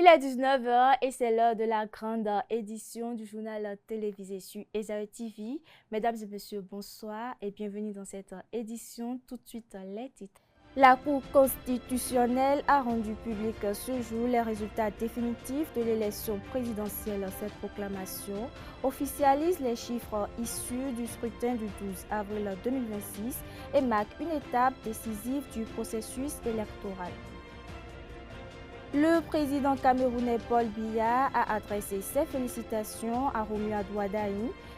Il est 19h et c'est l'heure de la grande édition du journal télévisé sur Esaü TV. Mesdames et messieurs, bonsoir et bienvenue dans cette édition. Tout de suite, les titres. La Cour constitutionnelle a rendu public ce jour les résultats définitifs de l'élection présidentielle. Cette proclamation officialise les chiffres issus du scrutin du 12 avril 2026 et marque une étape décisive du processus électoral. Le président camerounais Paul Biya a adressé ses félicitations à Romuald Wadaï,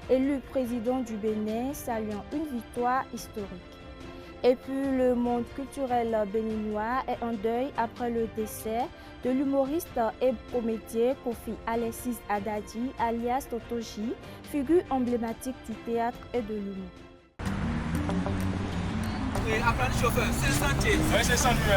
élu président du Bénin, saluant une victoire historique. Et puis le monde culturel béninois est en deuil après le décès de l'humoriste et comédien Kofi Alexis Adadi, alias Totoji, figure emblématique du théâtre et de l'humour. Apprendre chauffeur, c'est le sentier. Oui, c'est le sentier.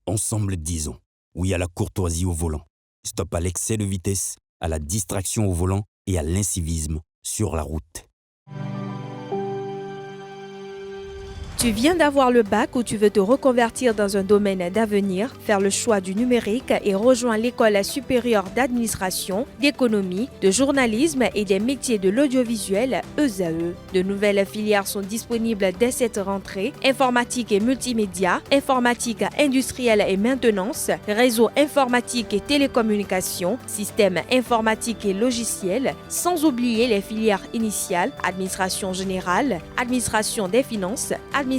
Ensemble, disons oui à la courtoisie au volant. Stop à l'excès de vitesse, à la distraction au volant et à l'incivisme sur la route. Tu viens d'avoir le bac ou tu veux te reconvertir dans un domaine d'avenir, faire le choix du numérique et rejoindre l'école supérieure d'administration, d'économie, de journalisme et des métiers de l'audiovisuel ESAE. De nouvelles filières sont disponibles dès cette rentrée: informatique et multimédia, informatique industrielle et maintenance, réseau informatique et télécommunications, système informatique et logiciel, sans oublier les filières initiales: administration générale, administration des finances, administration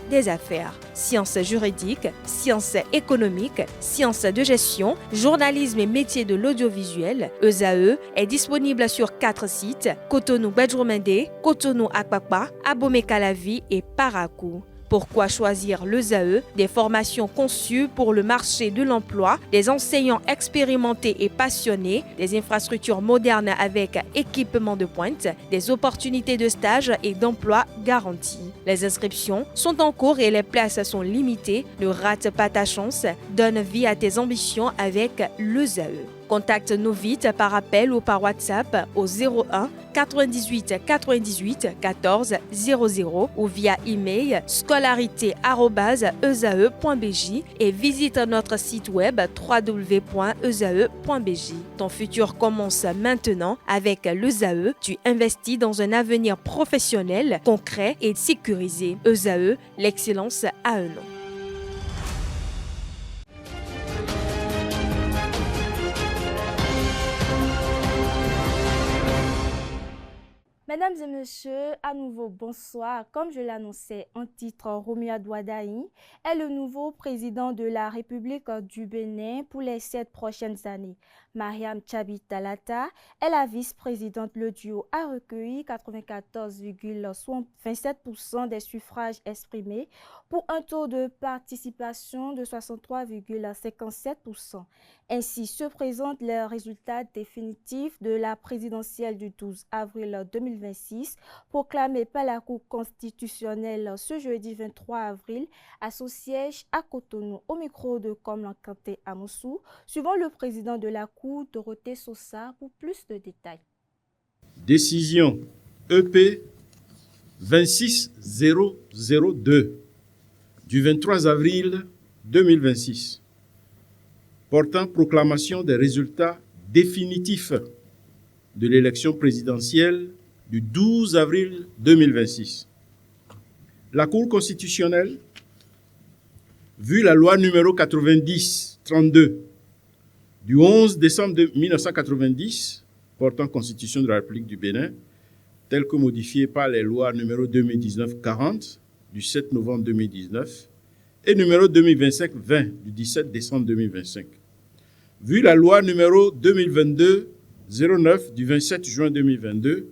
des affaires, sciences juridiques, sciences économiques, sciences de gestion, journalisme et métiers de l'audiovisuel. ESAE est disponible sur 4 sites: Cotonou-Badjoumendé, Cotonou-Akpakpa, Abomey-Calavi et Parakou. Pourquoi choisir l'ESAE? Des formations conçues pour le marché de l'emploi, des enseignants expérimentés et passionnés, des infrastructures modernes avec équipement de pointe, des opportunités de stage et d'emploi garanties. Les inscriptions sont en cours et les places sont limitées. Ne rate pas ta chance. Donne vie à tes ambitions avec l'ESAE. Contacte-nous vite par appel ou par WhatsApp au 01 98 98 14 00 ou via email scolarité@esae.bj et visite notre site web www.esae.bj. Ton futur commence maintenant avec l'ESAE. Tu investis dans un avenir professionnel, concret et sécurisé. ESAE, l'excellence à un nom. Mesdames et messieurs, à nouveau bonsoir. Comme je l'annonçais en titre, Romuald Wadaï est le nouveau président de la République du Bénin pour les 7 prochaines années. Mariam Tchabi Talata est la vice-présidente. Le duo a recueilli 94,27% des suffrages exprimés pour un taux de participation de 63,57%. Ainsi se présentent les résultats définitifs de la présidentielle du 12 avril 2026, proclamée par la Cour constitutionnelle ce jeudi 23 avril à son siège à Cotonou. Au micro de Komlan Kanté Amoussou, suivant le président de la Cour, Dorothée Sosa, pour plus de détails. Décision EP 26002 du 23 avril 2026 portant proclamation des résultats définitifs de l'élection présidentielle du 12 avril 2026. La Cour constitutionnelle, vu la loi numéro 90-32 du 11 décembre 1990 portant Constitution de la République du Bénin, telle que modifiée par les lois numéro 2019-40 du 7 novembre 2019 et numéro 2025-20 du 17 décembre 2025, vu la loi numéro 2022-09 du 27 juin 2022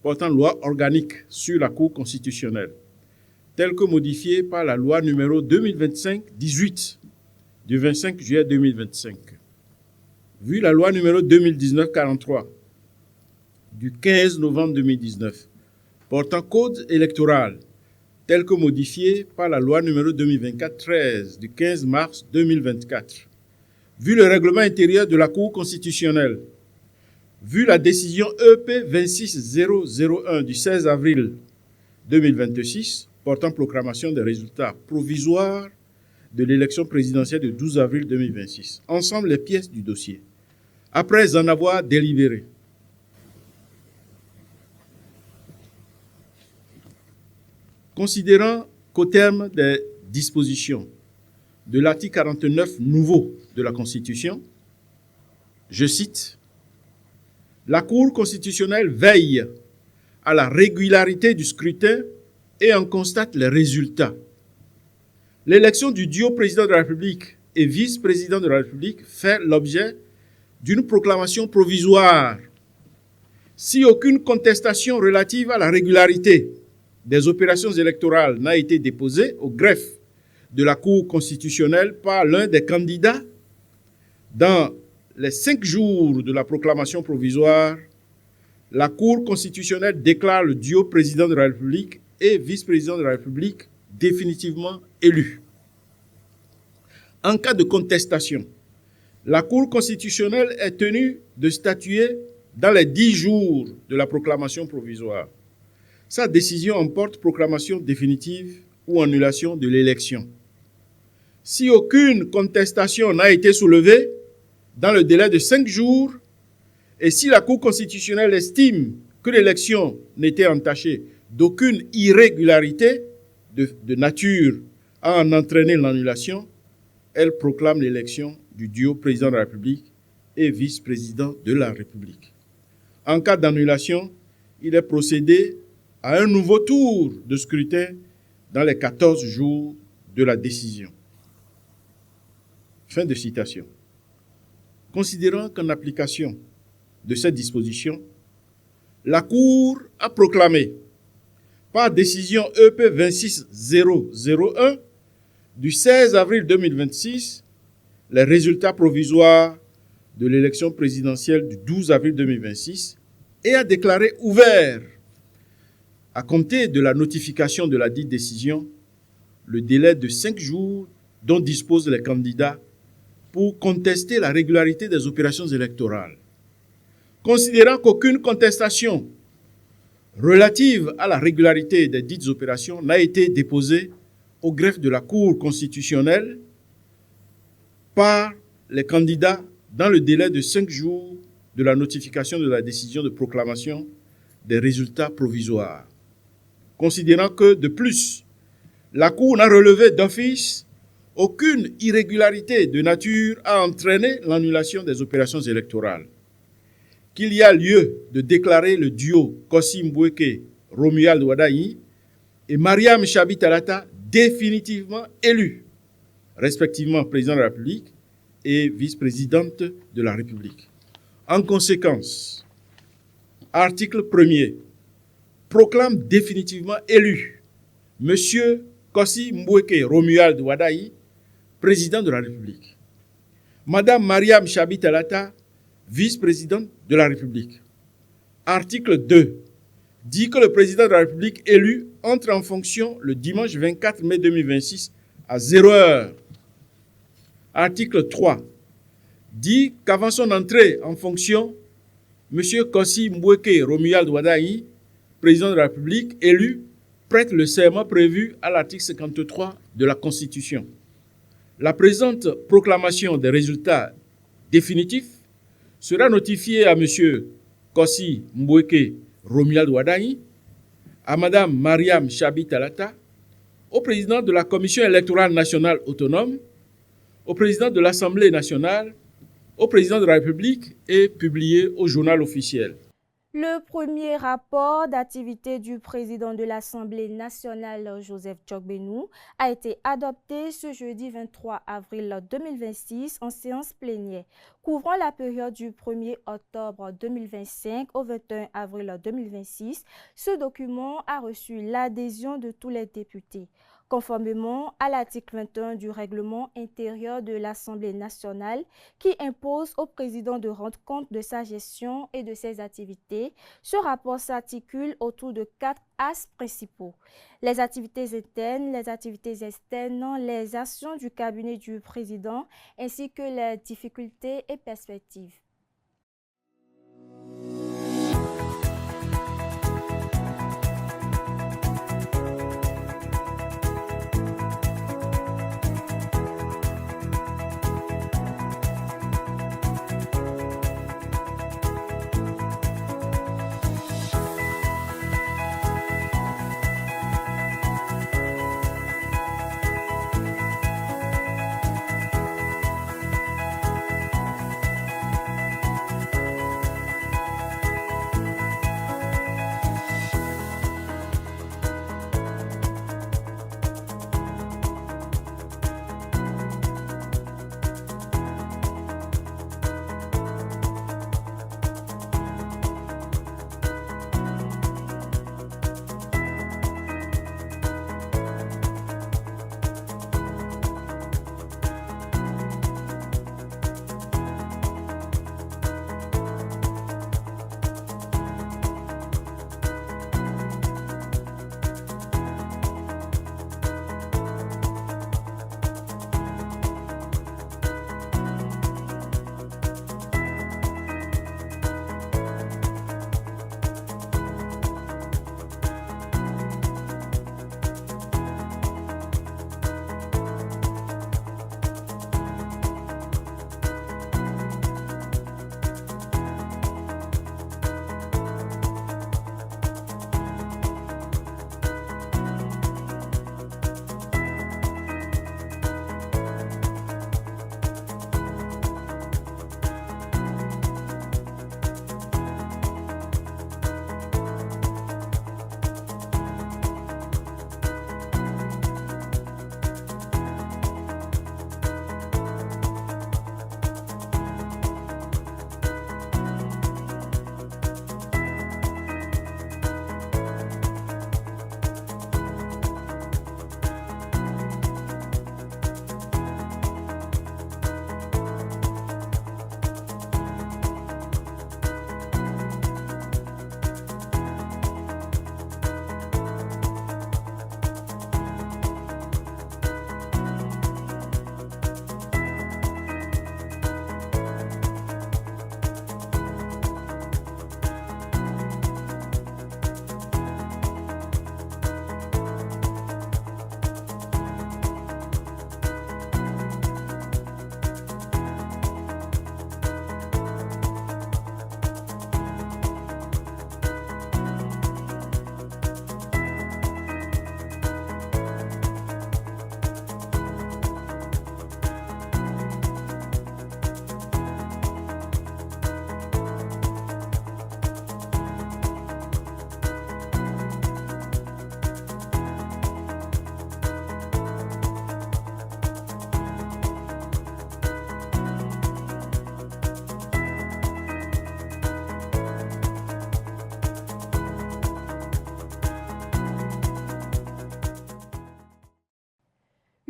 portant loi organique sur la Cour constitutionnelle, telle que modifiée par la loi numéro 2025-18 du 25 juillet 2025, vu la loi numéro 2019-43 du 15 novembre 2019 portant code électoral, telle que modifiée par la loi numéro 2024-13 du 15 mars 2024, vu le règlement intérieur de la Cour constitutionnelle, vu la décision EP 26001 du 16 avril 2026 portant proclamation des résultats provisoires de l'élection présidentielle du 12 avril 2026, ensemble les pièces du dossier, après en avoir délibéré. Considérant qu'au terme des dispositions de l'article 49 nouveau de la Constitution, je cite, « La Cour constitutionnelle veille à la régularité du scrutin et en constate les résultats. L'élection du duo président de la République et vice-président de la République fait l'objet d'une proclamation provisoire. Si aucune contestation relative à la régularité des opérations électorales n'a été déposée au greffe de la Cour constitutionnelle par l'un des candidats dans les 5 jours de la proclamation provisoire, la Cour constitutionnelle déclare le duo président de la République et vice-président de la République définitivement élu. En cas de contestation, la Cour constitutionnelle est tenue de statuer dans les 10 jours de la proclamation provisoire. Sa décision emporte proclamation définitive ou annulation de l'élection. Si aucune contestation n'a été soulevée dans le délai de 5 jours et si la Cour constitutionnelle estime que l'élection n'était entachée d'aucune irrégularité de nature à en entraîner l'annulation, elle proclame l'élection du duo président de la République et vice-président de la République. En cas d'annulation, il est procédé à un nouveau tour de scrutin dans les 14 jours de la décision. Fin de citation. Considérant qu'en application de cette disposition, la Cour a proclamé par décision EP 26001 du 16 avril 2026 les résultats provisoires de l'élection présidentielle du 12 avril 2026 et a déclaré ouvert, à compter de la notification de la dite décision, le délai de 5 jours dont disposent les candidats pour contester la régularité des opérations électorales. Considérant qu'aucune contestation relative à la régularité des dites opérations n'a été déposée au greffe de la Cour constitutionnelle par les candidats dans le délai de 5 jours de la notification de la décision de proclamation des résultats provisoires. Considérant que, de plus, la Cour n'a relevé d'office aucune irrégularité de nature à entraîner l'annulation des opérations électorales, qu'il y a lieu de déclarer le duo Kossi Mboueke Romuald Wadayi et Mariam Chabi Talata définitivement élus, respectivement président de la République et vice-présidente de la République. En conséquence, article 1er proclame définitivement élu M. Kossi Mboueke Romuald Wadayi, président de la République. Madame Mariam Chabi Talata, vice-présidente de la République. Article 2 dit que le président de la République élu entre en fonction le dimanche 24 mai 2026 à 0h. Article 3 dit qu'avant son entrée en fonction, M. Kossi Mboueke Romuald Wadayi, président de la République élu, prête le serment prévu à l'article 53 de la Constitution. La présente proclamation des résultats définitifs sera notifiée à M. Kossi Mboueke Romuald Wadayi, à Mme Mariam Chabi Talata, au président de la Commission électorale nationale autonome, au président de l'Assemblée nationale, au président de la République et publiée au journal officiel. Le premier rapport d'activité du président de l'Assemblée nationale, Joseph Tchogbenou, a été adopté ce jeudi 23 avril 2026 en séance plénière, couvrant la période du 1er octobre 2025 au 21 avril 2026. Ce document a reçu l'adhésion de tous les députés. Conformément à l'article 21 du règlement intérieur de l'Assemblée nationale qui impose au président de rendre compte de sa gestion et de ses activités, ce rapport s'articule autour de 4 axes principaux: les activités internes, les activités externes, les actions du cabinet du président ainsi que les difficultés et perspectives.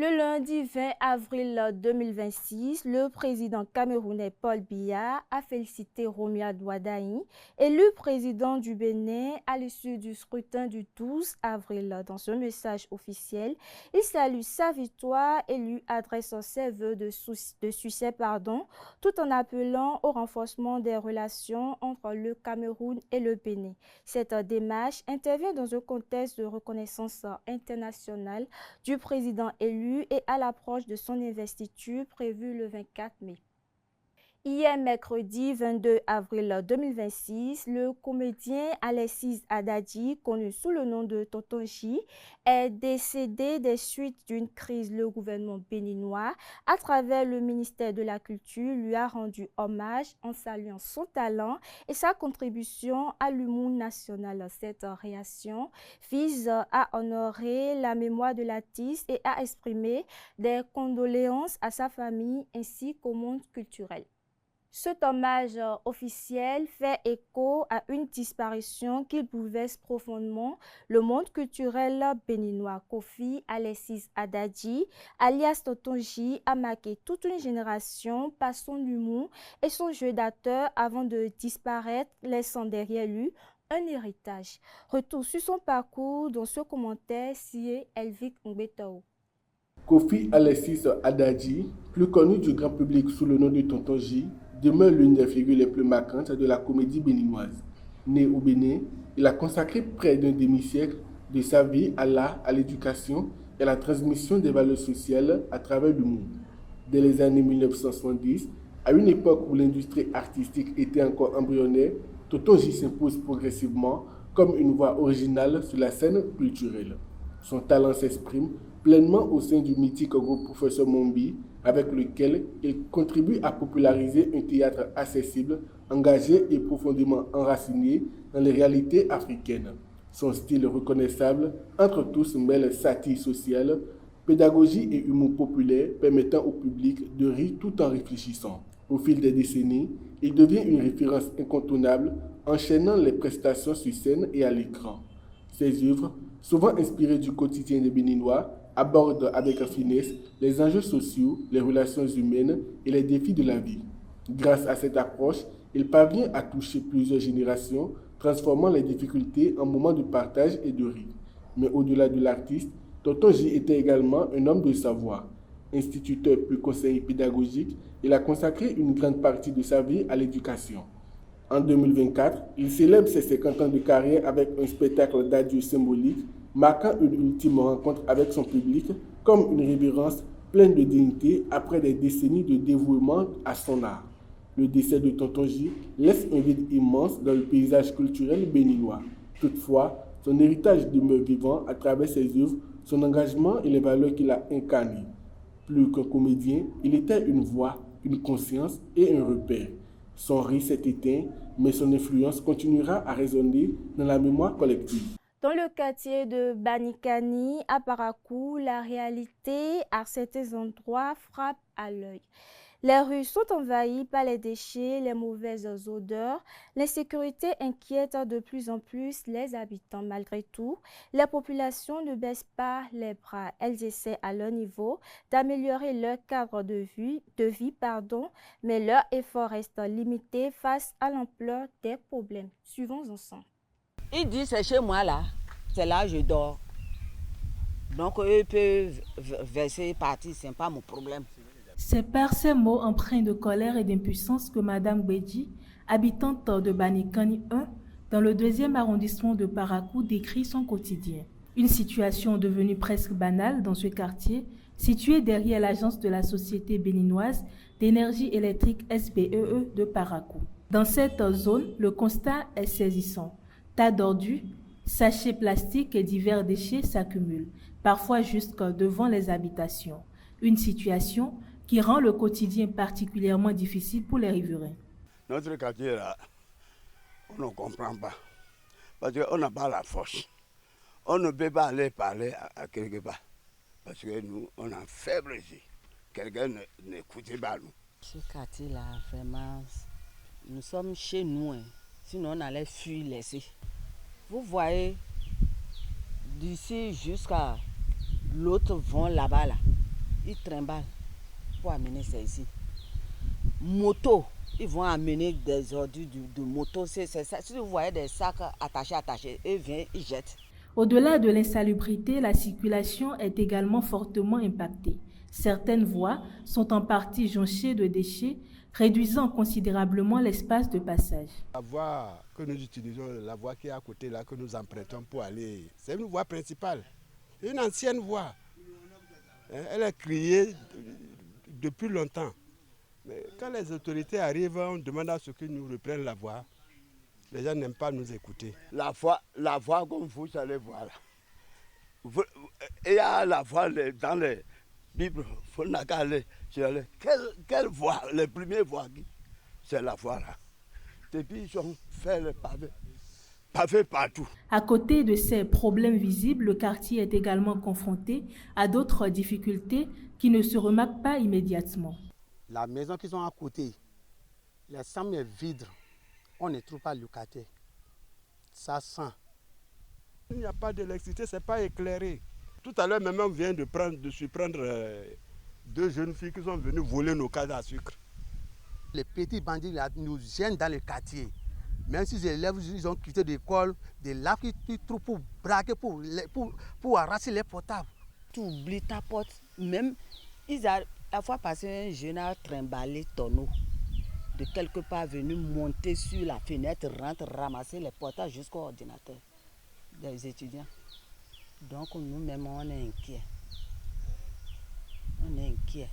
Le lundi 20 avril 2026, le président camerounais Paul Biya a félicité Romia Douadaï, élu président du Bénin à l'issue du scrutin du 12 avril. Dans ce message officiel, il salue sa victoire et lui adresse ses vœux de succès, tout en appelant au renforcement des relations entre le Cameroun et le Bénin. Cette démarche intervient dans un contexte de reconnaissance internationale du président élu et à l'approche de son investiture prévue le 24 mai. Hier, mercredi 22 avril 2026, le comédien Alexis Adadji, connu sous le nom de Tonton J, est décédé des suites d'une crise. Le gouvernement béninois, à travers le ministère de la Culture, lui a rendu hommage en saluant son talent et sa contribution à l'humour national. Cette réaction vise à honorer la mémoire de l'artiste et à exprimer des condoléances à sa famille ainsi qu'au monde culturel. Cet hommage officiel fait écho à une disparition qui bouleverse profondément le monde culturel béninois. Kofi Alexis Adadji, alias Tonton J, a marqué toute une génération par son humour et son jeu d'acteur avant de disparaître, laissant derrière lui un héritage. Retour sur son parcours dans ce commentaire signé Elvic Ngbetao. Kofi Alexis Adadji, plus connu du grand public sous le nom de Tonton J, demeure l'une des figures les plus marquantes de la comédie béninoise. Né au Bénin, il a consacré près d'un demi-siècle de sa vie à l'art, à l'éducation et à la transmission des valeurs sociales à travers le monde. Dès les années 1970, à une époque où l'industrie artistique était encore embryonnaire, Tonton J s'impose progressivement comme une voix originale sur la scène culturelle. Son talent s'exprime pleinement au sein du mythique groupe Professeur Mombi, avec lequel il contribue à populariser un théâtre accessible, engagé et profondément enraciné dans les réalités africaines. Son style reconnaissable entre tous mêle satire sociale, pédagogie et humour populaire permettant au public de rire tout en réfléchissant. Au fil des décennies, il devient une référence incontournable, enchaînant les prestations sur scène et à l'écran. Ses œuvres, souvent inspirées du quotidien des Béninois, aborde avec finesse les enjeux sociaux, les relations humaines et les défis de la vie. Grâce à cette approche, il parvient à toucher plusieurs générations, transformant les difficultés en moments de partage et de rire. Mais au-delà de l'artiste, Tonton J était également un homme de savoir. Instituteur puis conseiller pédagogique, il a consacré une grande partie de sa vie à l'éducation. En 2024, il célèbre ses 50 ans de carrière avec un spectacle d'adieu symbolique, marquant une ultime rencontre avec son public comme une révérence pleine de dignité après des décennies de dévouement à son art. Le décès de Tonton J laisse un vide immense dans le paysage culturel béninois. Toutefois, son héritage demeure vivant à travers ses œuvres, son engagement et les valeurs qu'il a incarnées. Plus qu'un comédien, il était une voix, une conscience et un repère. Son rire s'est éteint, mais son influence continuera à résonner dans la mémoire collective. Dans le quartier de Banikani, à Parakou, la réalité à certains endroits frappe à l'œil. Les rues sont envahies par les déchets, les mauvaises odeurs. L'insécurité inquiète de plus en plus les habitants. Malgré tout, les populations ne baissent pas les bras. Elles essaient à leur niveau d'améliorer leur cadre de vie, mais leur effort reste limité face à l'ampleur des problèmes. Suivons ensemble. Il dit c'est chez moi là, c'est là que je dors. Donc eux peuvent verser partir, c'est pas mon problème. C'est par ces mots empreints de colère et d'impuissance que Madame Bédji, habitante de Banikani 1, dans le 2e arrondissement de Parakou, décrit son quotidien. Une situation devenue presque banale dans ce quartier, situé derrière l'agence de la Société béninoise d'énergie électrique SBEE de Parakou. Dans cette zone, le constat est saisissant. Tas d'ordures, sachets plastiques et divers déchets s'accumulent, parfois jusque devant les habitations. Une situation qui rend le quotidien particulièrement difficile pour les riverains. Notre quartier là, on ne comprend pas, parce qu'on n'a pas la force. On ne peut pas aller parler à quelque part, parce que nous, on a faible ici. Quelqu'un n'écoute pas nous. Ce quartier là, vraiment, nous sommes chez nous, hein. Sinon on allait fuir laisser. Vous voyez, d'ici jusqu'à l'autre vent là-bas, là, ils trimballent pour amener ça ici. Moto, ils vont amener des ordures de moto, c'est ça. Si vous voyez des sacs attachés, ils viennent, ils jettent. Au-delà de l'insalubrité, la circulation est également fortement impactée. Certaines voies sont en partie jonchées de déchets, réduisant considérablement l'espace de passage. La voie que nous utilisons, la voie qui est à côté là, que nous empruntons pour aller, c'est une voie principale, une ancienne voie. Elle est criée depuis longtemps. Mais Quand les autorités arrivent, on demande à ce qu'ils nous reprennent la voie. Les gens n'aiment pas nous écouter. La voie comme vous allez voir là. Il y a la voie dans les Bibles. Il faut aller. Quelle voie? Les premières voies, c'est la voie là. Depuis ils ont fait le pavé partout. À côté de ces problèmes visibles, le quartier est également confronté à d'autres difficultés qui ne se remarquent pas immédiatement. La maison qui sont à côté, les chambres sont vides. On ne trouve pas locataire. Ça sent. Il n'y a pas d'électricité, ce n'est pas éclairé. Tout à l'heure, même on vient de surprendre 2 jeunes filles qui sont venues voler nos cannes à sucre. Les petits bandits là, nous gênent dans le quartier. Même si les élèves ils ont quitté l'école, des laves qui trouvent pour braquer, pour arracher les portables. Tu oublies ta porte. Même, la fois passée, un jeune a trimballé tonneau. De quelque part venu monter sur la fenêtre, rentre, ramasser les portables jusqu'au ordinateur des étudiants. Donc nous-mêmes, on est inquiets. On est inquiets.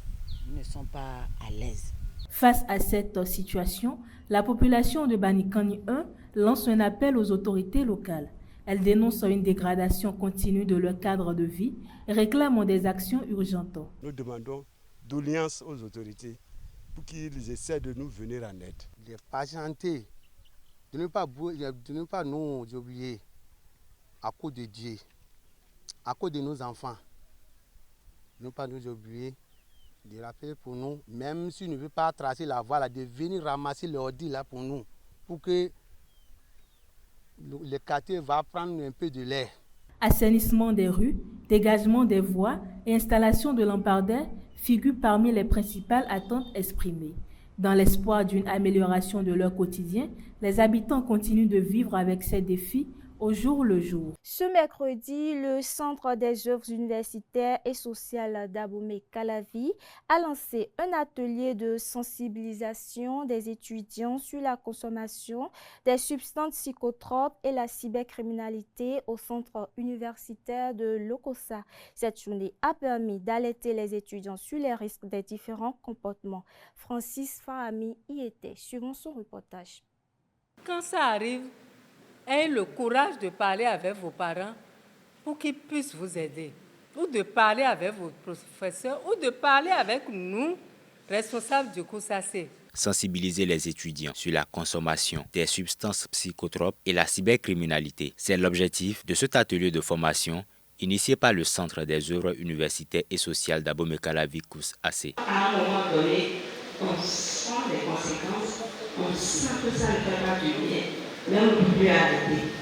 Nous ne sommes pas à l'aise. Face à cette situation, la population de Banikani 1 lance un appel aux autorités locales. Elle dénonce une dégradation continue de leur cadre de vie et réclame des actions urgentes. Nous demandons d'audience aux autorités pour qu'ils essaient de nous venir en aide. De patienter, de ne pas nous oublier à cause de Dieu, à cause de nos enfants. De ne pas nous oublier, de rappeler pour nous, même si ne veut pas tracer la voie, là, de venir ramasser l'ordi là pour nous, pour que le quartier va prendre un peu de l'air. Assainissement des rues, dégagement des voies et installation de lampadaires figurent parmi les principales attentes exprimées. Dans l'espoir d'une amélioration de leur quotidien, les habitants continuent de vivre avec ces défis au jour le jour. Ce mercredi, le Centre des œuvres universitaires et sociales d'Abomey-Calavi a lancé un atelier de sensibilisation des étudiants sur la consommation des substances psychotropes et la cybercriminalité au Centre universitaire de Lokossa. Cette journée a permis d'alerter les étudiants sur les risques des différents comportements. Francis Fahami y était. Suivons son reportage. Quand ça arrive, ayez le courage de parler avec vos parents pour qu'ils puissent vous aider, ou de parler avec vos professeurs, ou de parler avec nous, responsables du COSACE. Sensibiliser les étudiants sur la consommation des substances psychotropes et la cybercriminalité. C'est l'objectif de cet atelier de formation initié par le Centre des œuvres universitaires et sociales d'Abomey-Calavi COSACE. À un moment donné, on sent les conséquences, on sent que ça ne fait pas du bien.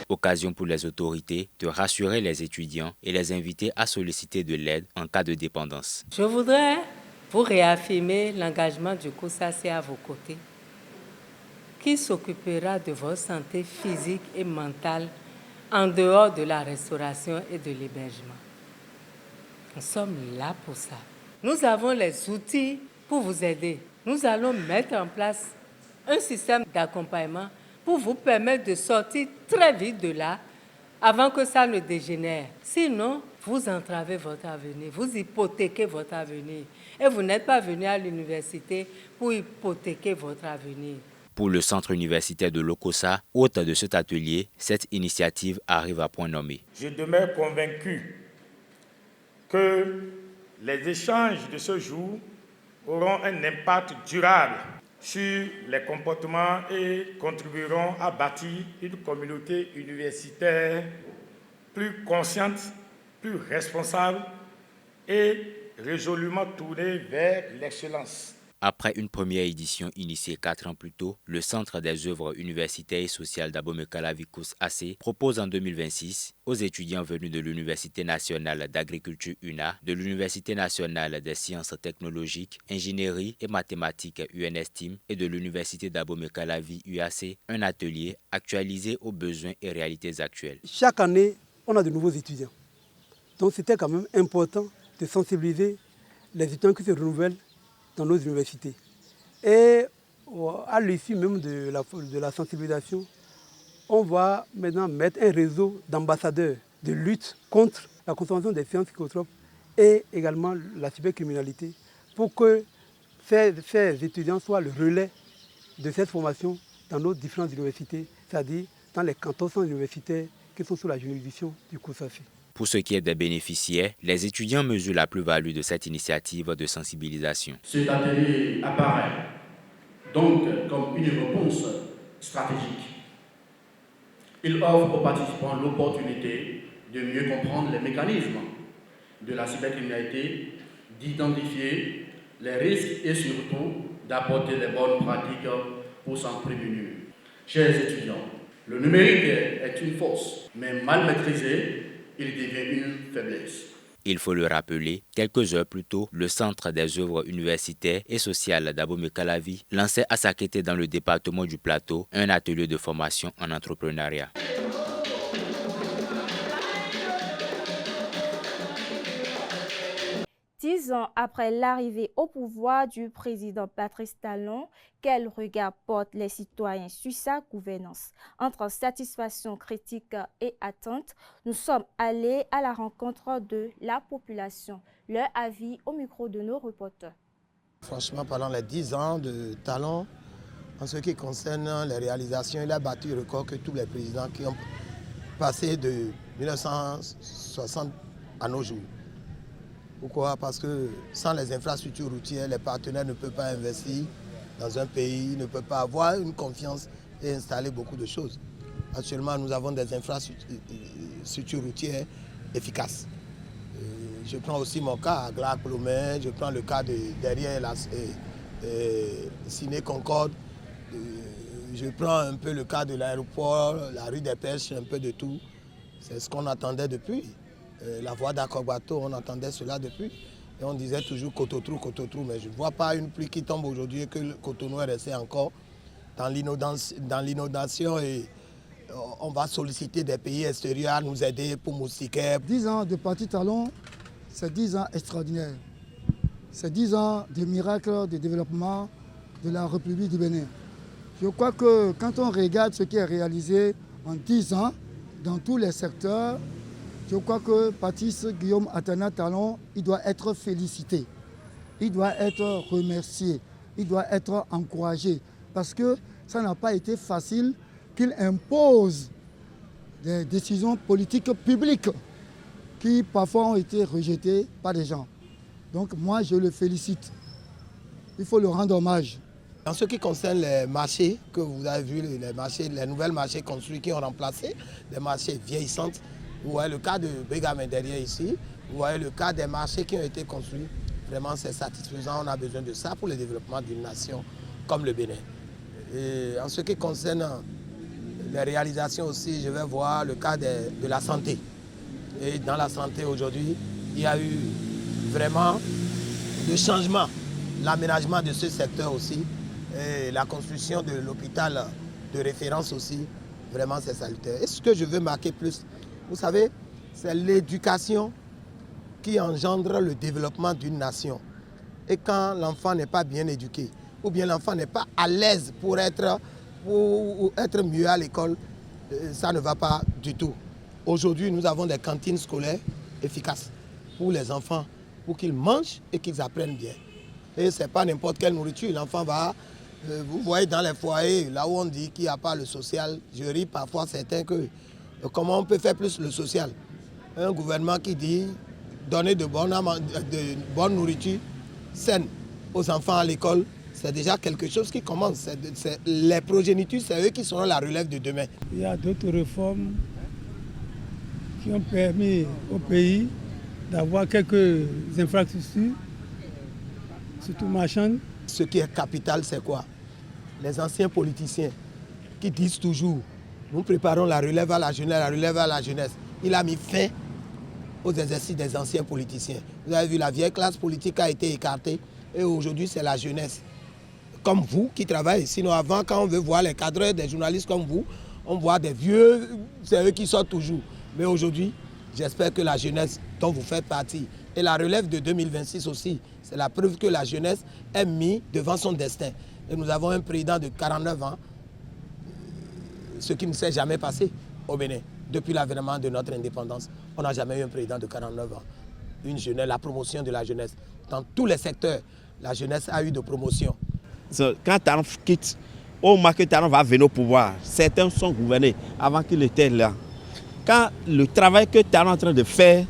Occasion pour les autorités de rassurer les étudiants et les inviter à solliciter de l'aide en cas de dépendance. Je voudrais vous réaffirmer l'engagement du COSACE à vos côtés, qui s'occupera de votre santé physique et mentale en dehors de la restauration et de l'hébergement. Nous sommes là pour ça. Nous avons les outils pour vous aider. Nous allons mettre en place un système d'accompagnement pour vous permettre de sortir très vite de là avant que ça ne dégénère. Sinon, vous entravez votre avenir, vous hypothéquez votre avenir. Et vous n'êtes pas venu à l'université pour hypothéquer votre avenir. Pour le centre universitaire de Lokossa, hôte de cet atelier, cette initiative arrive à point nommé. Je demeure convaincu que les échanges de ce jour auront un impact durable sur les comportements et contribueront à bâtir une communauté universitaire plus consciente, plus responsable et résolument tournée vers l'excellence. Après une première édition initiée 4 ans plus tôt, le Centre des œuvres universitaires et sociales d'Abomey-Calavi COSACE propose en 2026 aux étudiants venus de l'Université nationale d'agriculture UNA, de l'Université nationale des sciences technologiques, ingénierie et mathématiques UNSTIM et de l'Université d'Abomey-Calavi UAC un atelier actualisé aux besoins et réalités actuelles. Chaque année, on a de nouveaux étudiants. Donc c'était quand même important de sensibiliser les étudiants qui se renouvellent dans nos universités. Et à l'issue même de la sensibilisation, on va maintenant mettre un réseau d'ambassadeurs de lutte contre la consommation des substances psychotropes et également la cybercriminalité pour que ces étudiants soient le relais de cette formation dans nos différentes universités, c'est-à-dire dans les 1400 universitaires qui sont sous la juridiction du COSACE. Pour ce qui est des bénéficiaires, les étudiants mesurent la plus-value de cette initiative de sensibilisation. Cet atelier apparaît donc comme une réponse stratégique. Il offre aux participants l'opportunité de mieux comprendre les mécanismes de la cybercriminalité, d'identifier les risques et surtout d'apporter les bonnes pratiques pour s'en prémunir. Chers étudiants, le numérique est une force, mais mal maîtrisé, il devient une faiblesse. Il faut le rappeler, quelques heures plus tôt, le Centre des œuvres universitaires et sociales d'Abomey-Calavi lançait à Sakété dans le département du Plateau un atelier de formation en entrepreneuriat. Dix ans après l'arrivée au pouvoir du président Patrice Talon, quel regard portent les citoyens sur sa gouvernance? Entre satisfaction, critique et attente, nous sommes allés à la rencontre de la population. Leur avis au micro de nos reporters. Franchement, pendant les 10 ans de Talon, en ce qui concerne les réalisations, il a battu le record que tous les présidents qui ont passé de 1960 à nos jours. Pourquoi? Parce que sans les infrastructures routières, les partenaires ne peuvent pas investir dans un pays, ne peuvent pas avoir une confiance et installer beaucoup de choses. Actuellement, nous avons des infrastructures routières efficaces. Je prends aussi mon cas à Glac-Plomain, je prends le cas de derrière la Ciné Concorde, je prends un peu le cas de l'aéroport, la rue des Pêches, un peu de tout. C'est ce qu'on attendait depuis. La voie d'Akogbato, on entendait cela depuis. Et on disait toujours Cototrou, mais je ne vois pas une pluie qui tombe aujourd'hui et que le Cotonou est resté encore dans l'inondation et on va solliciter des pays extérieurs à nous aider pour moustiquaires. 10 ans de Parti Talon, c'est 10 ans extraordinaires. C'est 10 ans de miracles de développement de la République du Bénin. Je crois que quand on regarde ce qui est réalisé en 10 ans dans tous les secteurs, je crois que Patrice Guillaume Atana Talon, il doit être félicité, il doit être remercié, il doit être encouragé parce que ça n'a pas été facile qu'il impose des décisions politiques publiques qui parfois ont été rejetées par des gens. Donc moi je le félicite, il faut le rendre hommage. En ce qui concerne les marchés que vous avez vus, les nouvelles marchés construits qui ont remplacé les marchés vieillissants, vous voyez le cas de Bégamé derrière ici, vous voyez le cas des marchés qui ont été construits. Vraiment, c'est satisfaisant. On a besoin de ça pour le développement d'une nation comme le Bénin. Et en ce qui concerne les réalisations aussi, je vais voir le cas de la santé. Et dans la santé aujourd'hui, il y a eu vraiment le changement, l'aménagement de ce secteur aussi, et la construction de l'hôpital de référence aussi. Vraiment, c'est salutaire. Et ce que je veux marquer plus, vous savez, c'est l'éducation qui engendre le développement d'une nation. Et quand l'enfant n'est pas bien éduqué, ou bien l'enfant n'est pas à l'aise pour être mieux à l'école, ça ne va pas du tout. Aujourd'hui, nous avons des cantines scolaires efficaces pour les enfants, pour qu'ils mangent et qu'ils apprennent bien. Et ce n'est pas n'importe quelle nourriture. L'enfant va, vous voyez dans les foyers, là où on dit qu'il n'y a pas le social, je ris parfois certains que comment on peut faire plus le social. Un gouvernement qui dit donner de bonne nourriture saine aux enfants à l'école, c'est déjà quelque chose qui commence. Les progénitures, c'est eux qui seront la relève de demain. Il y a d'autres réformes qui ont permis au pays d'avoir quelques infrastructures, surtout marchandes. Ce qui est capital, c'est quoi? Les anciens politiciens qui disent toujours nous préparons la relève à la jeunesse, la relève à la jeunesse. Il a mis fin aux exercices des anciens politiciens. Vous avez vu, la vieille classe politique a été écartée et aujourd'hui c'est la jeunesse. Comme vous qui travaillez. Sinon avant, quand on veut voir les cadres des journalistes comme vous, on voit des vieux, c'est eux qui sortent toujours. Mais aujourd'hui, j'espère que la jeunesse dont vous faites partie et la relève de 2026 aussi, c'est la preuve que la jeunesse est mise devant son destin. Et nous avons un président de 49 ans, ce qui ne s'est jamais passé au Bénin. Depuis l'avènement de notre indépendance, on n'a jamais eu un président de 49 ans. Une jeunesse, la promotion de la jeunesse dans tous les secteurs, la jeunesse a eu de promotion. Quand Talon quitte, au moment que Talon va venir au pouvoir, certains sont gouvernés avant qu'il était là. Quand le travail que Talon est en train de faire,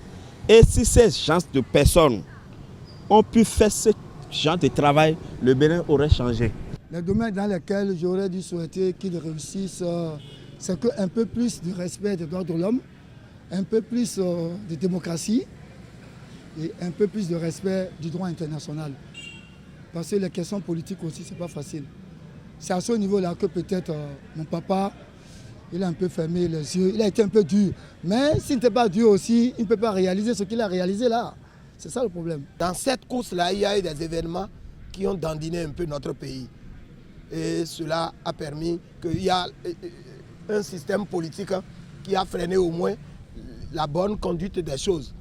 et si ces gens de personnes ont pu faire ce genre de travail, le Bénin aurait changé. Les domaines dans lesquels j'aurais dû souhaiter qu'ils réussissent, c'est qu'un peu plus de respect des droits de l'homme, un peu plus de démocratie et un peu plus de respect du droit international. Parce que les questions politiques aussi, ce n'est pas facile. C'est à ce niveau-là que peut-être mon papa, il a un peu fermé les yeux, il a été un peu dur. Mais s'il n'était pas dur aussi, il ne peut pas réaliser ce qu'il a réalisé là. C'est ça le problème. Dans cette course-là, il y a eu des événements qui ont dandiné un peu notre pays. Et cela a permis qu'il y a un système politique qui a freiné au moins la bonne conduite des choses.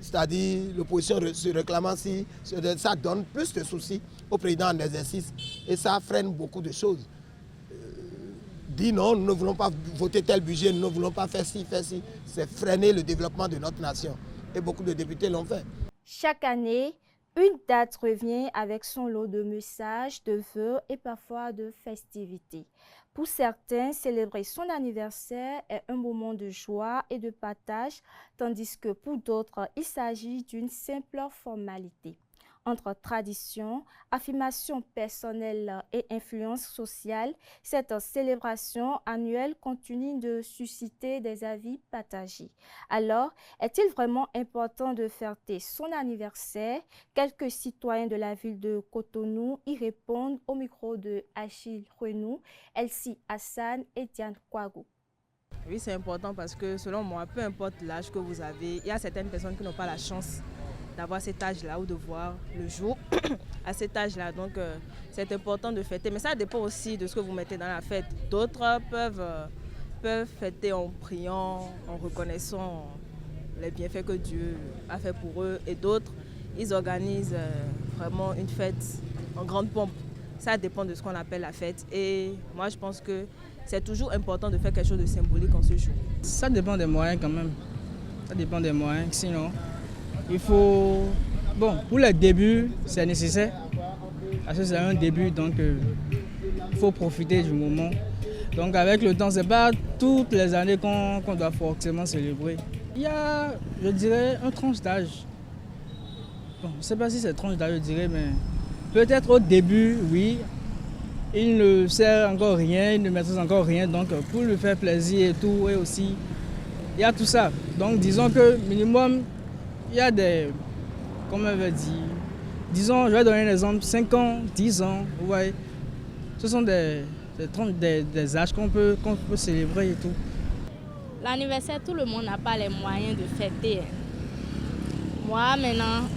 C'est-à-dire l'opposition se réclamant si ça donne plus de soucis au président en exercice et ça freine beaucoup de choses. Dit non, nous ne voulons pas voter tel budget, nous ne voulons pas faire ci, c'est freiner le développement de notre nation. Et beaucoup de députés l'ont fait. Chaque année, une date revient avec son lot de messages, de vœux et parfois de festivités. Pour certains, célébrer son anniversaire est un moment de joie et de partage, tandis que pour d'autres, il s'agit d'une simple formalité. Entre tradition, affirmation personnelle et influence sociale, cette célébration annuelle continue de susciter des avis partagés. Alors, est-il vraiment important de fêter son anniversaire? Quelques citoyens de la ville de Cotonou y répondent au micro de Achille Renou, Elsie Hassan et Diane Kouagou. Oui, c'est important parce que selon moi, peu importe l'âge que vous avez, il y a certaines personnes qui n'ont pas la chance d'avoir cet âge-là ou de voir le jour à cet âge-là. Donc, c'est important de fêter. Mais ça dépend aussi de ce que vous mettez dans la fête. D'autres peuvent fêter en priant, en reconnaissant les bienfaits que Dieu a fait pour eux. Et d'autres, ils organisent vraiment une fête en grande pompe. Ça dépend de ce qu'on appelle la fête. Et moi, je pense que c'est toujours important de faire quelque chose de symbolique en ce jour. Ça dépend des moyens quand même. Ça dépend des moyens. Sinon, il faut... Bon, pour le début, c'est nécessaire. Parce que c'est un début, donc il faut profiter du moment. Donc avec le temps, ce n'est pas toutes les années qu'on doit forcément célébrer. Il y a, je dirais, un tranche d'âge. Bon, je ne sais pas si c'est tranche d'âge, je dirais, mais peut-être au début, oui. Il ne sait encore rien, il ne maîtrise encore rien. Donc pour lui faire plaisir et tout, et aussi, il y a tout ça. Donc disons que minimum, il y a des, comment on va dire, disons, je vais donner un exemple, 5 ans, 10 ans, vous voyez. Ce sont des âges qu'on peut célébrer et tout. L'anniversaire, tout le monde n'a pas les moyens de fêter. Moi, maintenant,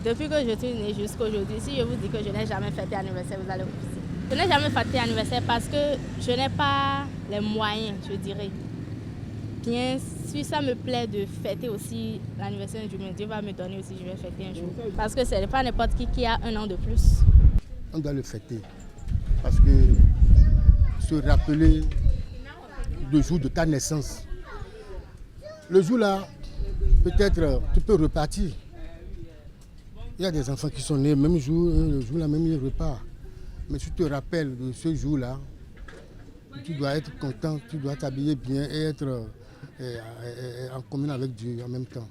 depuis que je suis née jusqu'à aujourd'hui, si je vous dis que je n'ai jamais fêté anniversaire, vous allez refuser. Je n'ai jamais fêté anniversaire parce que je n'ai pas les moyens, je dirais. Bien, si ça me plaît de fêter aussi l'anniversaire du Dieu va me donner aussi, je vais fêter un jour. Parce que ce n'est pas n'importe qui a un an de plus. On doit le fêter. Parce que se rappeler le jour de ta naissance. Le jour-là, peut-être tu peux repartir. Il y a des enfants qui sont nés le même jour, le jour-là même ils repartent. Mais tu te rappelles de ce jour-là, tu dois être content, tu dois t'habiller bien et être en commune avec Dieu en même temps.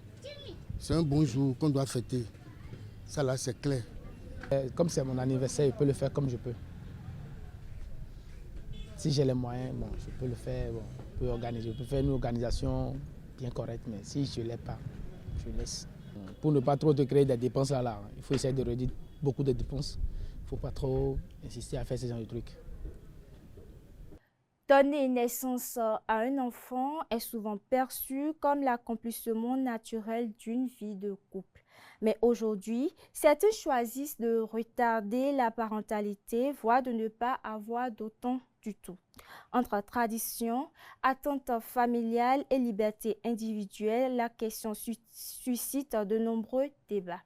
C'est un bon jour qu'on doit fêter. Ça là, c'est clair. Comme c'est mon anniversaire, je peux le faire comme je peux. Si j'ai les moyens, bon, je peux le faire, bon, je peux faire une organisation bien correcte, mais si je ne l'ai pas, je laisse. Pour ne pas trop te créer des dépenses là, il faut essayer de réduire beaucoup de dépenses. Il ne faut pas trop insister à faire ce genre de trucs. Donner naissance à un enfant est souvent perçu comme l'accomplissement naturel d'une vie de couple. Mais aujourd'hui, certains choisissent de retarder la parentalité, voire de ne pas avoir d'enfants du tout. Entre tradition, attente familiale et liberté individuelle, la question suscite de nombreux débats.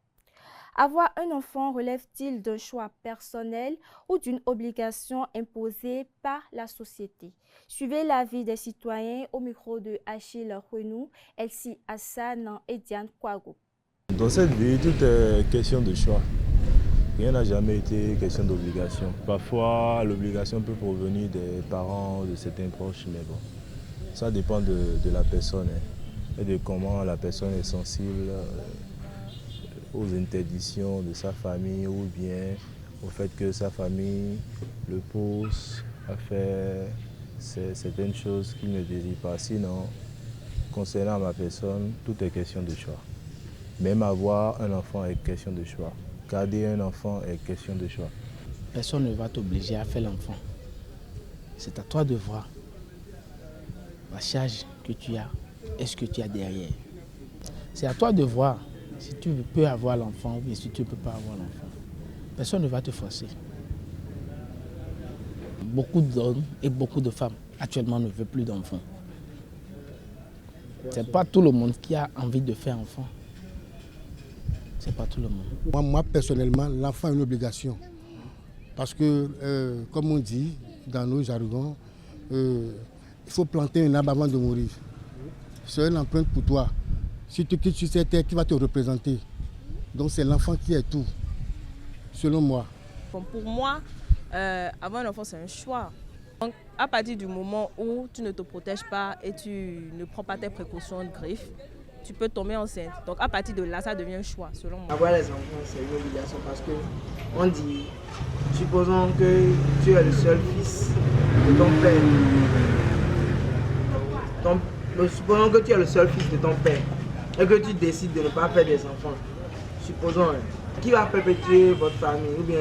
Avoir un enfant relève-t-il d'un choix personnel ou d'une obligation imposée par la société? Suivez l'avis des citoyens au micro de Achille Renou, Elsie Hassan et Diane Kouagou. Dans cette vie, tout est question de choix. Rien n'a jamais été question d'obligation. Parfois, l'obligation peut provenir des parents, de certains proches, mais bon, ça dépend de la personne et de comment la personne est sensible aux interdictions de sa famille ou bien au fait que sa famille le pousse à faire certaines choses qu'il ne désire pas. Sinon, concernant ma personne, tout est question de choix. Même avoir un enfant est question de choix. Garder un enfant est question de choix. Personne ne va t'obliger à faire l'enfant. C'est à toi de voir la charge que tu as et ce que tu as derrière. C'est à toi de voir si tu peux avoir l'enfant ou bien si tu ne peux pas avoir l'enfant. Personne ne va te forcer. Beaucoup d'hommes et beaucoup de femmes actuellement ne veulent plus d'enfants. Ce n'est pas tout le monde qui a envie de faire enfant. C'est pas tout le monde. Moi personnellement, l'enfant est une obligation. Parce que, comme on dit dans nos jargons, il faut planter un arbre avant de mourir. C'est une empreinte pour toi. Si tu quittes sur cette terre, qui va te représenter? Donc c'est l'enfant qui est tout, selon moi. Bon, pour moi, avoir un enfant, c'est un choix. Donc, à partir du moment où tu ne te protèges pas et tu ne prends pas tes précautions de griffe, tu peux tomber enceinte. Donc à partir de là, ça devient un choix, selon moi. Avoir les enfants, c'est une obligation parce que on dit, supposons que tu es le seul fils de ton père. Supposons que tu es le seul fils de ton père et que tu décides de ne pas faire des enfants. Supposons, qui va perpétuer votre famille? Ou bien,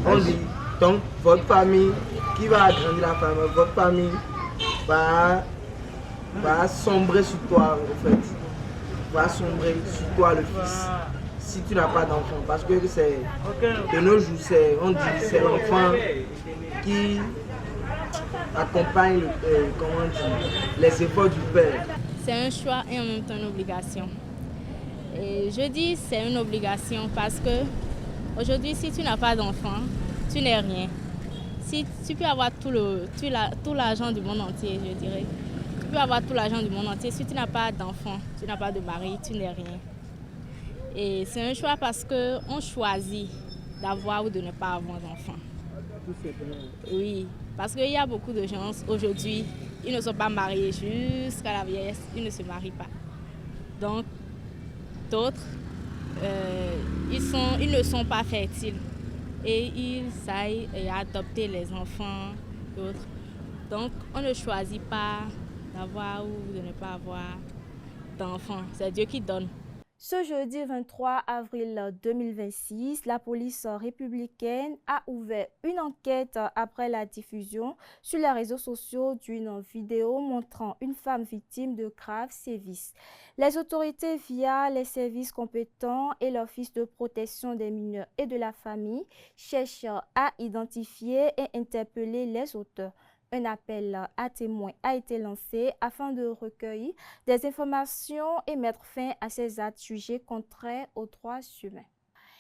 on dit, donc votre famille, qui va agrandir la famille? Votre famille va sombrer sur toi, en fait. Va sombrer sur toi, le fils, si tu n'as pas d'enfant. Parce que c'est, de nos jours, on dit c'est l'enfant qui accompagne les efforts du père. C'est un choix et en même temps une obligation. Et je dis c'est une obligation parce que aujourd'hui, si tu n'as pas d'enfant, tu n'es rien. Si tu peux avoir tout l'argent du monde entier, je dirais. Tu peux avoir tout l'argent du monde entier. Si tu n'as pas d'enfant, tu n'as pas de mari, tu n'es rien. Et c'est un choix parce qu'on choisit d'avoir ou de ne pas avoir d'enfant. Oui, parce qu'il y a beaucoup de gens aujourd'hui, ils ne sont pas mariés jusqu'à la vieillesse, ils ne se marient pas. Donc, d'autres, ils ne sont pas fertiles et ils aillent adopter les enfants d'autres. Donc, on ne choisit pas d'avoir ou de ne pas avoir d'enfants. C'est Dieu qui donne. Ce jeudi 23 avril 2026, la police républicaine a ouvert une enquête après la diffusion sur les réseaux sociaux d'une vidéo montrant une femme victime de graves sévices. Les autorités, via les services compétents et l'Office de protection des mineurs et de la famille, cherchent à identifier et interpeller les auteurs. Un appel à témoins a été lancé afin de recueillir des informations et mettre fin à ces actes jugés contraires aux droits humains.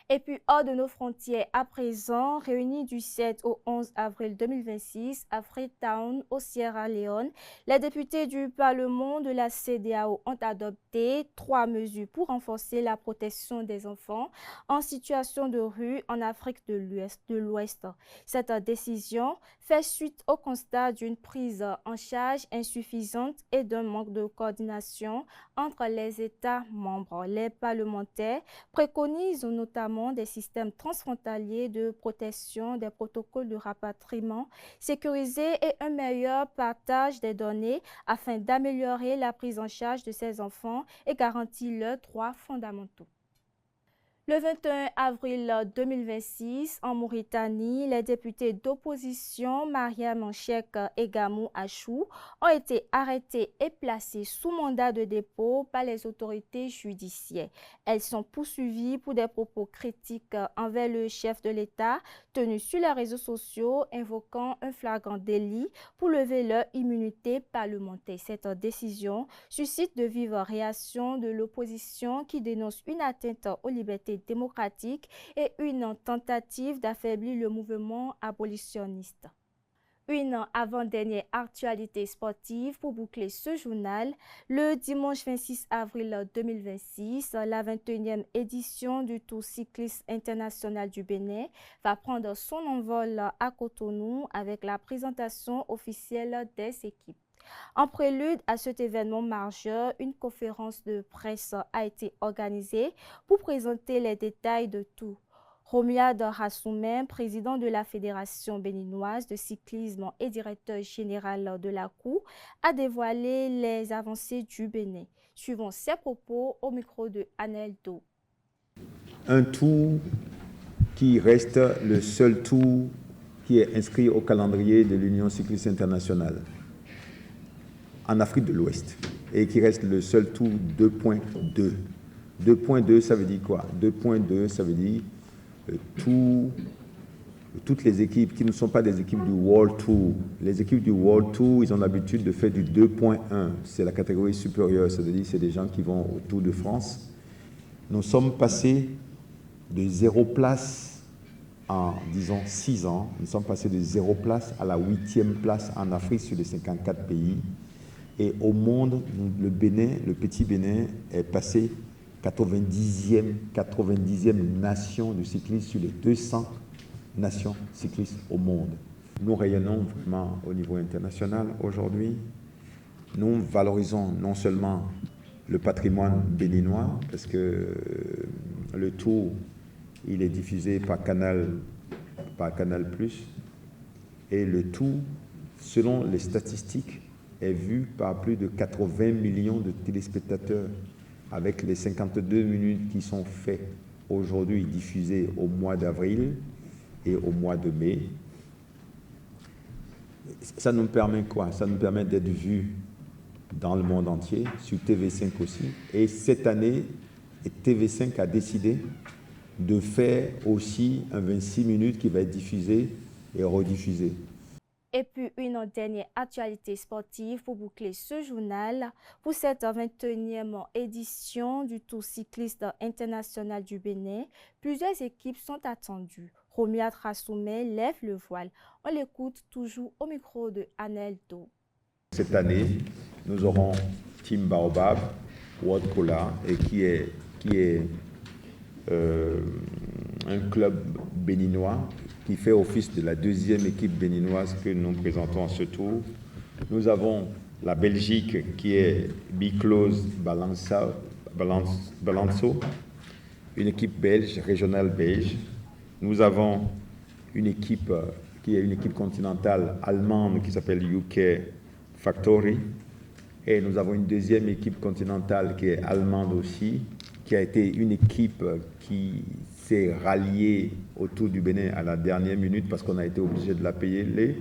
Et puis, hors de nos frontières, à présent, réunis du 7 au 11 avril 2026 à Freetown, au Sierra Leone, les députés du Parlement de la CEDEAO ont adopté 3 mesures pour renforcer la protection des enfants en situation de rue en Afrique de l'Ouest. Cette décision fait suite au constat d'une prise en charge insuffisante et d'un manque de coordination entre les États membres. Les parlementaires préconisent notamment des systèmes transfrontaliers de protection, des protocoles de rapatriement sécurisés et un meilleur partage des données afin d'améliorer la prise en charge de ces enfants et garantir leurs droits fondamentaux. Le 21 avril 2026, en Mauritanie, les députés d'opposition Mariam Cheikh et Gamou Achou ont été arrêtés et placés sous mandat de dépôt par les autorités judiciaires. Elles sont poursuivies pour des propos critiques envers le chef de l'État tenus sur les réseaux sociaux invoquant un flagrant délit pour lever leur immunité parlementaire. Cette décision suscite de vives réactions de l'opposition qui dénonce une atteinte aux libertés démocratique et une tentative d'affaiblir le mouvement abolitionniste. Une avant-dernière actualité sportive pour boucler ce journal. Le dimanche 26 avril 2026, la 21e édition du Tour cycliste international du Bénin va prendre son envol à Cotonou avec la présentation officielle des équipes. En prélude à cet événement majeur, une conférence de presse a été organisée pour présenter les détails de tout. Romuald Hassoumé, président de la Fédération béninoise de cyclisme et directeur général de la COU, a dévoilé les avancées du Bénin. Suivons ses propos au micro de Aneldo. Un tour qui reste le seul tour qui est inscrit au calendrier de l'Union cycliste internationale en Afrique de l'Ouest et qui reste le seul tour 2.2. 2.2, ça veut dire quoi? 2.2, ça veut dire toutes les équipes qui ne sont pas des équipes du World Tour. Les équipes du World Tour, ils ont l'habitude de faire du 2.1. C'est la catégorie supérieure, c'est-à-dire c'est des gens qui vont au Tour de France. Nous sommes passés de 0 place en, disons, 6 ans. Nous sommes passés de 0 place à la 8e place en Afrique sur les 54 pays. Et au monde, le Bénin, le petit Bénin, est passé 90e nation de cyclistes sur les 200 nations cyclistes au monde. Nous rayonnons vraiment au niveau international aujourd'hui. Nous valorisons non seulement le patrimoine béninois, parce que le Tour, il est diffusé par Canal+, et le Tour, selon les statistiques, est vu par plus de 80 millions de téléspectateurs, avec les 52 minutes qui sont faites aujourd'hui, diffusées au mois d'avril et au mois de mai. Ça nous permet quoi? Ça nous permet d'être vus dans le monde entier, sur TV5 aussi. Et cette année, TV5 a décidé de faire aussi un 26 minutes qui va être diffusé et rediffusé. Et puis une dernière actualité sportive pour boucler ce journal. Pour cette 21e édition du Tour cycliste international du Bénin, plusieurs équipes sont attendues. Romuald Hassoumé lève le voile. On l'écoute toujours au micro de Aneldo. Cette année, nous aurons Team Baobab, World Cola, et qui est un club béninois qui fait office de la deuxième équipe béninoise que nous présentons à ce tour. Nous avons la Belgique qui est Biclose Balanço, une équipe belge, régionale belge. Nous avons une équipe qui est une équipe continentale allemande qui s'appelle UK Factory. Et nous avons une deuxième équipe continentale qui est allemande aussi, qui a été une équipe qui s'est ralliée au Tour du Bénin à la dernière minute parce qu'on a été obligé de la payer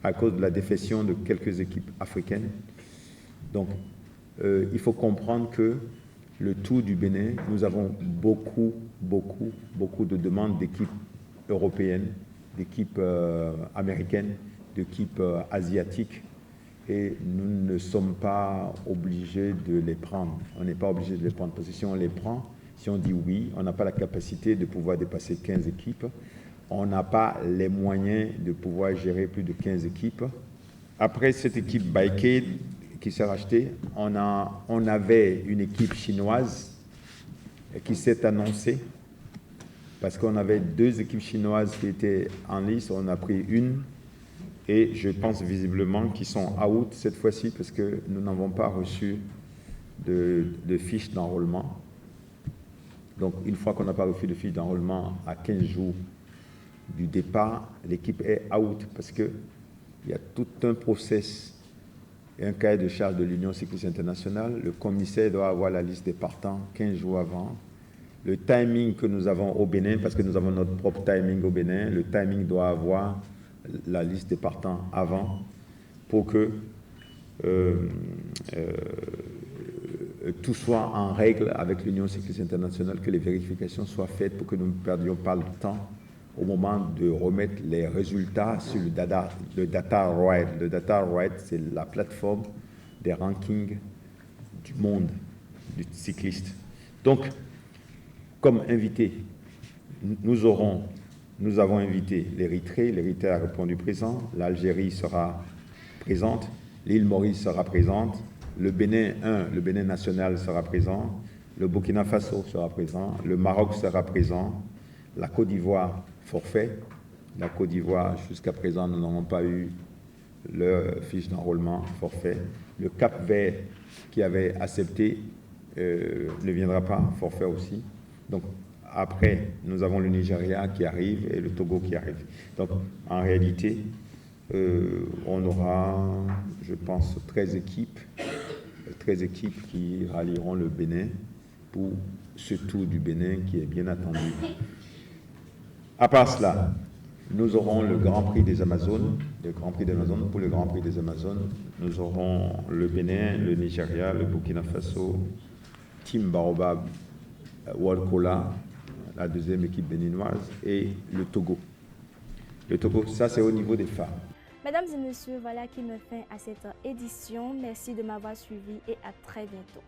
à cause de la défection de quelques équipes africaines. Donc, il faut comprendre que le Tour du Bénin, nous avons beaucoup de demandes d'équipes européennes, d'équipes américaines, d'équipes asiatiques. Et nous ne sommes pas obligés de les prendre. On n'est pas obligé de les prendre parce que si on les prend, si on dit oui, on n'a pas la capacité de pouvoir dépasser 15 équipes. On n'a pas les moyens de pouvoir gérer plus de 15 équipes. Après cette équipe Bikade qui s'est rachetée, on avait une équipe chinoise qui s'est annoncée parce qu'on avait 2 équipes chinoises qui étaient en lice. On a pris une. Et je pense visiblement qu'ils sont out cette fois-ci parce que nous n'avons pas reçu de fiche d'enrôlement. Donc, une fois qu'on n'a pas reçu de fiche d'enrôlement à 15 jours du départ, l'équipe est out parce qu'il y a tout un process et un cahier de charge de l'Union cycliste internationale. Le commissaire doit avoir la liste des partants 15 jours avant. Le timing que nous avons au Bénin, parce que nous avons notre propre timing au Bénin, le timing doit avoir la liste des partants avant pour que tout soit en règle avec l'Union cycliste internationale, que les vérifications soient faites pour que nous ne perdions pas le temps au moment de remettre les résultats sur le Data Ride. Le Data Ride, c'est la plateforme des rankings du monde du cycliste. Donc, comme invité, nous aurons Nous avons invité l'Érythrée. L'Érythrée a répondu présent. L'Algérie sera présente. L'île Maurice sera présente. Le Bénin le Bénin national sera présent. Le Burkina Faso sera présent. Le Maroc sera présent. La Côte d'Ivoire, forfait. La Côte d'Ivoire, jusqu'à présent, nous n'avons pas eu leur fiche d'enrôlement, forfait. Le Cap-Vert, qui avait accepté, ne viendra pas, forfait aussi. Donc, après, nous avons le Nigeria qui arrive et le Togo qui arrive. Donc, en réalité, on aura, je pense, 13 équipes qui rallieront le Bénin pour ce tour du Bénin qui est bien attendu. À part cela, nous aurons le Grand Prix des Amazones. Pour le Grand Prix des Amazones, nous aurons le Bénin, le Nigeria, le Burkina Faso, Team Baobab, World Cola, la deuxième équipe béninoise, et le Togo. Le Togo, ça c'est au niveau des femmes. Mesdames et messieurs, voilà qui me fait à cette édition. Merci de m'avoir suivi et à très bientôt.